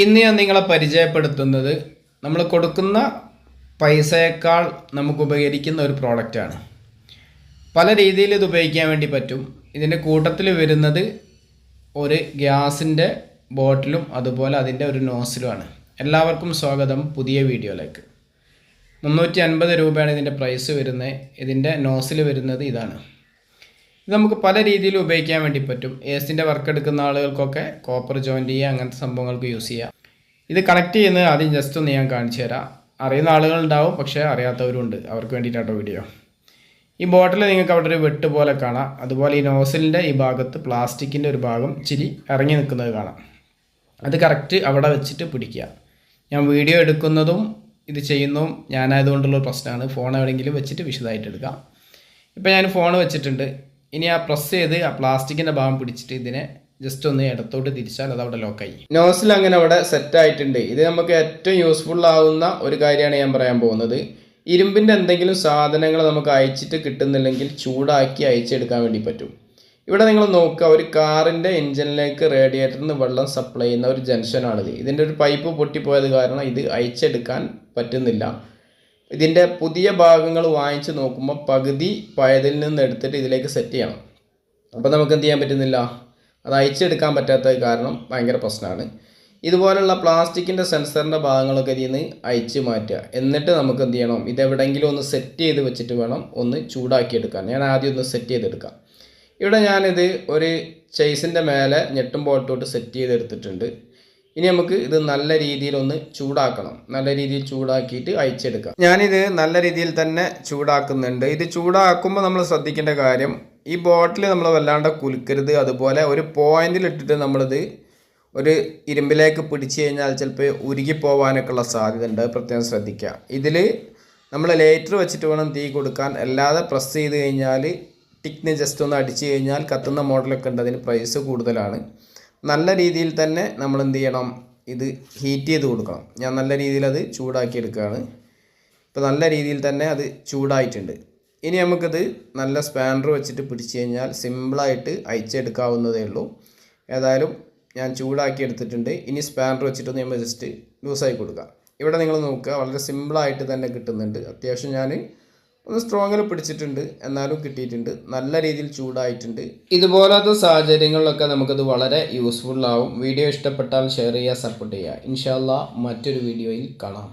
ഇന്ന് ഞാൻ നിങ്ങളെ പരിചയപ്പെടുത്തുന്നത് നമ്മൾ കൊടുക്കുന്ന പൈസയേക്കാൾ നമുക്ക് ഉപകരിക്കുന്ന ഒരു പ്രോഡക്റ്റാണ്. പല രീതിയിൽ ഇത് ഉപയോഗിക്കാൻ വേണ്ടി പറ്റും. ഇതിൻ്റെ കൂട്ടത്തിൽ വരുന്നത് ഒരു ഗ്യാസിൻ്റെ ബോട്ടിലും അതുപോലെ അതിൻ്റെ ഒരു നോസിലുമാണ്. എല്ലാവർക്കും സ്വാഗതം പുതിയ വീഡിയോയിലേക്ക്. 350 രൂപയാണ് ഇതിൻ്റെ പ്രൈസ് വരുന്നത്. ഇതിൻ്റെ നോസിൽ വരുന്നത് ഇതാണ്. ഇത് നമുക്ക് പല രീതിയിൽ ഉപയോഗിക്കാൻ വേണ്ടി പറ്റും. എസിൻ്റെ വർക്ക് എടുക്കുന്ന ആളുകൾക്കൊക്കെ കോപ്പർ ജോയിൻ്റ് ചെയ്യുക, അങ്ങനത്തെ സംഭവങ്ങൾക്ക് യൂസ് ചെയ്യുക. ഇത് കണക്ട് ചെയ്യുന്നത് ആദ്യം ജസ്റ്റ് ഒന്ന് ഞാൻ കാണിച്ചു തരാം. അറിയുന്ന ആളുകളുണ്ടാവും, പക്ഷേ അറിയാത്തവരുണ്ട്. അവർക്ക് വേണ്ടിയിട്ടാട്ടോ വീഡിയോ. ഈ ബോട്ടിൽ നിങ്ങൾക്ക് അവിടെ ഒരു വെട്ട് പോലെ കാണാം. അതുപോലെ ഈ നോസിലിൻ്റെ ഈ ഭാഗത്ത് പ്ലാസ്റ്റിക്കിൻ്റെ ഒരു ഭാഗം ഇച്ചിരി ഇറങ്ങി നിൽക്കുന്നത് കാണാം. അത് കറക്റ്റ് അവിടെ വെച്ചിട്ട് പിടിക്കുക. ഞാൻ വീഡിയോ എടുക്കുന്നതും ഇത് ചെയ്യുന്നതും ഞാനായതുകൊണ്ടുള്ള പ്രശ്നമാണ്. ഫോൺ എവിടെയെങ്കിലും വെച്ചിട്ട് വിശദമായിട്ട് എടുക്കാം. ഇപ്പോൾ ഞാൻ ഫോൺ വെച്ചിട്ടുണ്ട്. ഇനി ആ പ്രസ് ചെയ്ത് ആ പ്ലാസ്റ്റിക്കിൻ്റെ ഭാഗം പിടിച്ചിട്ട് ഇതിനെ ജസ്റ്റ് ഒന്ന് ഇടത്തോട്ട് തിരിച്ചാൽ അത് അവിടെ ലോക്കായി. നോസിൽ അങ്ങനെ അവിടെ സെറ്റ് ആയിട്ടുണ്ട്. ഇത് നമുക്ക് ഏറ്റവും യൂസ്ഫുൾ ആവുന്ന ഒരു കാര്യമാണ് ഞാൻ പറയാൻ പോകുന്നത്. ഇരുമ്പിൻ്റെ എന്തെങ്കിലും സാധനങ്ങൾ നമുക്ക് അയച്ചിട്ട് കിട്ടുന്നില്ലെങ്കിൽ ചൂടാക്കി അയച്ചെടുക്കാൻ വേണ്ടി പറ്റും. ഇവിടെ നിങ്ങൾ നോക്കുക, ഒരു കാറിൻ്റെ എഞ്ചിനിലേക്ക് റേഡിയേറ്ററിൽ നിന്ന് വെള്ളം സപ്ലൈ ചെയ്യുന്ന ഒരു ജംഗ്ഷനാണിത്. ഇതിൻ്റെ ഒരു പൈപ്പ് പൊട്ടിപ്പോയത് കാരണം ഇത് അയച്ചെടുക്കാൻ പറ്റുന്നില്ല. ഇതിൻ്റെ പുതിയ ഭാഗങ്ങൾ വാങ്ങിച്ച് നോക്കുമ്പോൾ പകുതി പഴയതിൽ നിന്ന് എടുത്തിട്ട് ഇതിലേക്ക് സെറ്റ് ചെയ്യണം. അപ്പോൾ നമുക്ക് എന്ത് ചെയ്യാൻ പറ്റുന്നില്ല, അത് അയച്ചെടുക്കാൻ പറ്റാത്തത് കാരണം ഭയങ്കര പ്രശ്നമാണ്. ഇതുപോലുള്ള പ്ലാസ്റ്റിക്കിൻ്റെ സെൻസറിൻ്റെ ഭാഗങ്ങളൊക്കെ ഇതിൽ നിന്ന് അയച്ച് മാറ്റുക. എന്നിട്ട് നമുക്ക് എന്ത് ചെയ്യണം, ഇതെവിടെയെങ്കിലും ഒന്ന് സെറ്റ് ചെയ്ത് വെച്ചിട്ട് വേണം ഒന്ന് ചൂടാക്കിയെടുക്കാൻ. ഞാൻ ആദ്യം ഒന്ന് സെറ്റ് ചെയ്തെടുക്കാം. ഇവിടെ ഞാനിത് ഒരു ചേസിൻ്റെ മേലെ ഞെട്ടും ബോൾട്ടോട്ട് സെറ്റ് ചെയ്തെടുത്തിട്ടുണ്ട്. ഇനി നമുക്ക് ഇത് നല്ല രീതിയിൽ ഒന്ന് ചൂടാക്കണം. നല്ല രീതിയിൽ ചൂടാക്കിയിട്ട് അയച്ചെടുക്കാം. ഞാനിത് നല്ല രീതിയിൽ തന്നെ ചൂടാക്കുന്നുണ്ട്. ഇത് ചൂടാക്കുമ്പോൾ നമ്മൾ ശ്രദ്ധിക്കേണ്ട കാര്യം, ഈ ബോട്ടിൽ നമ്മൾ വല്ലാണ്ട് കുലുക്കരുത്. അതുപോലെ ഒരു പോയിന്റിൽ ഇട്ടിട്ട് നമ്മളിത് ഒരു ഇരുമ്പിലേക്ക് പിടിച്ചു കഴിഞ്ഞാൽ ചിലപ്പോൾ ഉരുകിപ്പോവാനൊക്കെ ഉള്ള സാധ്യത ഉണ്ട്. പ്രത്യേകം ശ്രദ്ധിക്കുക. ഇതിൽ നമ്മൾ ലൈറ്റർ വെച്ചിട്ട് വേണം തീ കൊടുക്കാൻ. അല്ലാതെ പ്രസ് ചെയ്ത് കഴിഞ്ഞാൽ ടിക്ന് ജസ്റ്റ് ഒന്ന് അടിച്ചു കഴിഞ്ഞാൽ കത്തുന്ന മോഡലൊക്കെ ഉണ്ട്. അതിന് പ്രൈസ് കൂടുതലാണ്. നല്ല രീതിയിൽ തന്നെ നമ്മൾ എന്ത് ചെയ്യണം, ഇത് ഹീറ്റ് ചെയ്ത് കൊടുക്കണം. ഞാൻ നല്ല രീതിയിൽ അത് ചൂടാക്കി എടുക്കുകയാണ്. ഇപ്പോൾ നല്ല രീതിയിൽ തന്നെ അത് ചൂടായിട്ടുണ്ട്. ഇനി നമുക്കിത് നല്ല സ്പാനർ വെച്ചിട്ട് പിടിച്ചു കഴിഞ്ഞാൽ സിമ്പിളായിട്ട് അയച്ചെടുക്കാവുന്നതേ ഉള്ളൂ. ഏതായാലും ഞാൻ ചൂടാക്കി എടുത്തിട്ടുണ്ട്. ഇനി സ്പാനർ വെച്ചിട്ടൊന്ന് നമ്മൾ ജസ്റ്റ് ലൂസായി കൊടുക്കാം. ഇവിടെ നിങ്ങൾ നോക്കുക, വളരെ സിമ്പിളായിട്ട് തന്നെ കിട്ടുന്നുണ്ട്. അത്യാവശ്യം ഞാൻ ഒന്ന് സ്ട്രോങ്ങിൽ പിടിച്ചിട്ടുണ്ട്, എന്നാലും കിട്ടിയിട്ടുണ്ട്. നല്ല രീതിയിൽ ചൂടായിട്ടുണ്ട്. ഇതുപോലത്തെ സാഹചര്യങ്ങളിലൊക്കെ നമുക്കത് വളരെ യൂസ്ഫുൾ ആവും. വീഡിയോ ഇഷ്ടപ്പെട്ടാൽ ഷെയർ ചെയ്യുക, സപ്പോർട്ട് ചെയ്യുക. ഇൻഷാ അല്ലാഹ് മറ്റൊരു വീഡിയോയിൽ കാണാം.